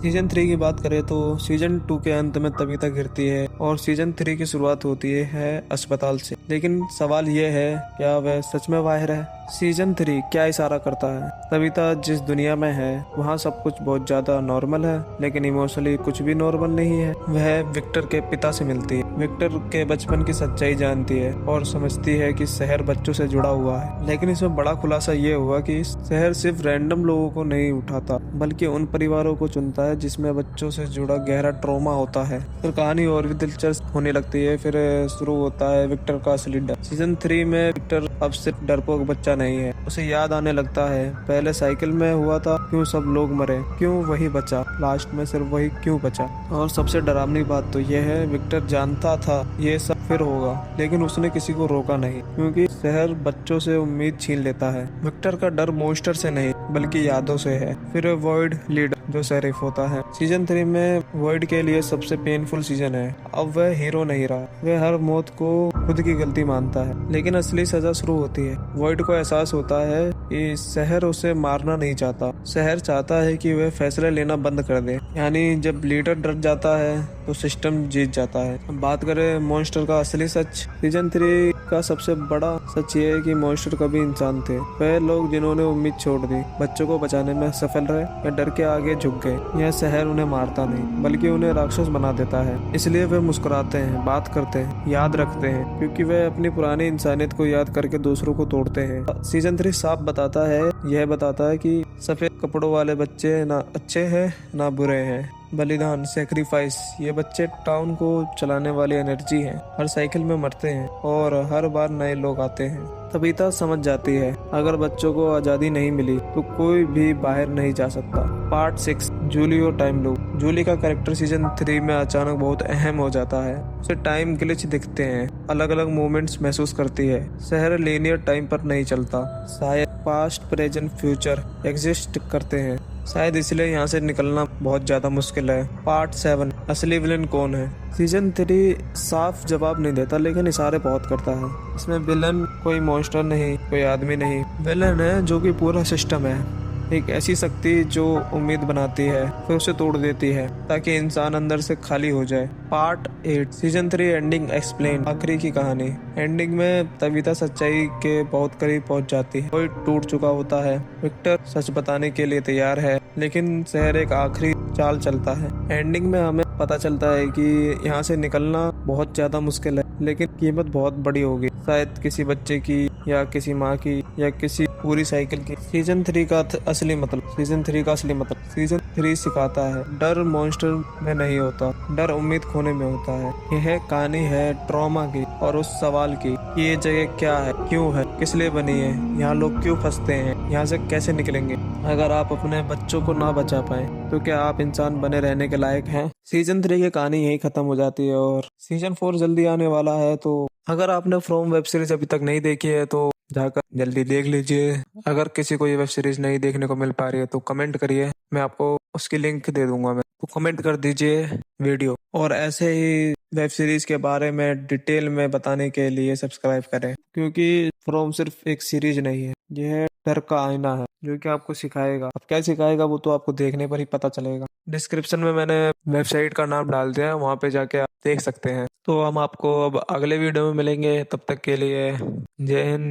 Season 3 की बात करें तो सीजन 2 के अंत में तबीता गिरती है और सीजन 3 की शुरुआत होती है अस्पताल से। लेकिन सवाल ये है, क्या वह सच में बाहर है? सीजन 3 क्या इशारा करता है? तबीता जिस दुनिया में है वहाँ सब कुछ बहुत ज्यादा नॉर्मल है, लेकिन इमोशनली कुछ भी नॉर्मल नहीं है। वह विक्टर के पिता से मिलती है, विक्टर के बचपन की सच्चाई जानती है और समझती है कि शहर बच्चों से जुड़ा हुआ है। लेकिन इसमें बड़ा खुलासा ये हुआ कि शहर सिर्फ रैंडम लोगों को नहीं उठाता, बल्कि उन परिवारों को चुनता है जिसमें बच्चों से जुड़ा गहरा ट्रॉमा होता है। फिर कहानी और भी दिलचस्प होने लगती है। फिर शुरू होता है विक्टर का असली डर। सीजन 3 में विक्टर अब सिर्फ डरपोक बच्चा नहीं है, उसे याद आने लगता है पहले साइकिल में हुआ था, क्यों सब लोग मरे, क्यों वही बचा, लास्ट में सिर्फ वही क्यों बचा। और सबसे डरावनी बात तो यह है, विक्टर जानता था ये सब फिर होगा, लेकिन उसने किसी को रोका नहीं, क्योंकि शहर बच्चों से उम्मीद छीन लेता है। विक्टर का डर मॉन्स्टर से नहीं बल्कि यादों से है। फिर वॉइड लीडर जो शेरिफ होता है। सीजन 3 में वॉइड के लिए सबसे पेनफुल सीजन है। अब वह हीरो नहीं रहा, वह हर मौत को खुद की गलती मानता है। लेकिन असली सजा शुरू होती है। वॉइड को एहसास होता है कि शहर उसे मारना नहीं चाहता, शहर चाहता है कि वह फैसले लेना बंद कर दे। यानी जब लीडर डर जाता है तो सिस्टम जीत जाता है। अब बात करें मॉन्स्टर का असली सच। सीजन 3 का सबसे बड़ा सच ये है कि मॉन्स्टर कभी इंसान थे। वह लोग जिन्होंने उम्मीद छोड़ दी, बच्चों को बचाने में सफल रहे या डर के आगे झुक गए। यह शहर उन्हें मारता नहीं बल्कि उन्हें राक्षस बना देता है। इसलिए वे मुस्कुराते हैं, बात करते हैं, याद रखते हैं, क्योंकि वे अपनी पुरानी इंसानियत को याद करके दूसरों को तोड़ते हैं। सीजन 3 साफ बताता है, यह बताता है कि सफेद कपड़ों वाले बच्चे ना अच्छे हैं ना बुरे हैं। बलिदान, सेक्रीफाइस, ये बच्चे टाउन को चलाने वाली एनर्जी हैं। हर साइकिल में मरते हैं और हर बार नए लोग आते हैं। तबीता समझ जाती है, अगर बच्चों को आजादी नहीं मिली तो कोई भी बाहर नहीं जा सकता। पार्ट 6, जूली और टाइम लूप। जूली का कैरेक्टर सीजन 3 में अचानक बहुत अहम हो जाता है। उसे टाइम ग्लिच दिखते हैं, अलग अलग मोमेंट्स महसूस करती है। शहर लीनियर टाइम पर नहीं चलता, शायद पास्ट प्रेजेंट फ्यूचर एग्जिस्ट करते हैं। शायद इसलिए यहाँ से निकलना बहुत ज्यादा मुश्किल है। पार्ट 7, असली विलन कौन है। सीजन 3 साफ जवाब नहीं देता, लेकिन इशारे बहुत करता है। इसमें विलन कोई मॉन्स्टर नहीं, कोई आदमी नहीं, विलन है जो कि पूरा सिस्टम है। एक ऐसी शक्ति जो उम्मीद बनाती है फिर उसे तोड़ देती है, ताकि इंसान अंदर से खाली हो जाए। Part 8, season 3 ending explain. आखिरी की कहानी। एंडिंग में तबीता सच्चाई के बहुत करीब पहुंच जाती है। कोई टूट चुका होता है, विक्टर सच बताने के लिए तैयार है, लेकिन शहर एक आखिरी चाल चलता है। एंडिंग में हमें पता चलता है कि यहाँ से निकलना बहुत ज्यादा मुश्किल है, लेकिन कीमत बहुत बड़ी होगी, शायद किसी बच्चे की या किसी माँ की या किसी पूरी साइकिल की। सीजन 3 का असली मतलब। सीजन 3 सिखाता है, डर मॉन्स्टर में नहीं होता, डर उम्मीद खोने में होता है। यह कहानी है ट्रॉमा की और उस सवाल की कि ये जगह क्या है, क्यों है, किस लिए बनी है, यहाँ लोग क्यों फंसते हैं, यहाँ से कैसे निकलेंगे। अगर आप अपने बच्चों को ना बचा पाए तो क्या आप इंसान बने रहने के लायक हैं? सीजन 3 की कहानी यही खत्म हो जाती है और सीजन 4 जल्दी आने वाला है। तो अगर आपने फ्रॉम वेब सीरीज अभी तक नहीं देखी है तो जाकर जल्दी देख लीजिए। अगर किसी को ये वेब सीरीज नहीं देखने को मिल पा रही है तो कमेंट करिए, मैं आपको उसकी लिंक दे दूंगा। मैं तो कमेंट कर दीजिए वीडियो, और ऐसे ही वेब सीरीज के बारे में डिटेल में बताने के लिए सब्सक्राइब करें, क्योंकि फ्रॉम सिर्फ एक सीरीज नहीं है, यह डर का आईना है जो कि आपको सिखाएगा। अब क्या सिखाएगा वो तो आपको देखने पर ही पता चलेगा। डिस्क्रिप्शन में मैंने वेबसाइट का नाम डाल दिया है, वहां पे जाके आप देख सकते हैं। तो हम आपको अब अगले वीडियो में मिलेंगे, तब तक के लिए जय हिंद।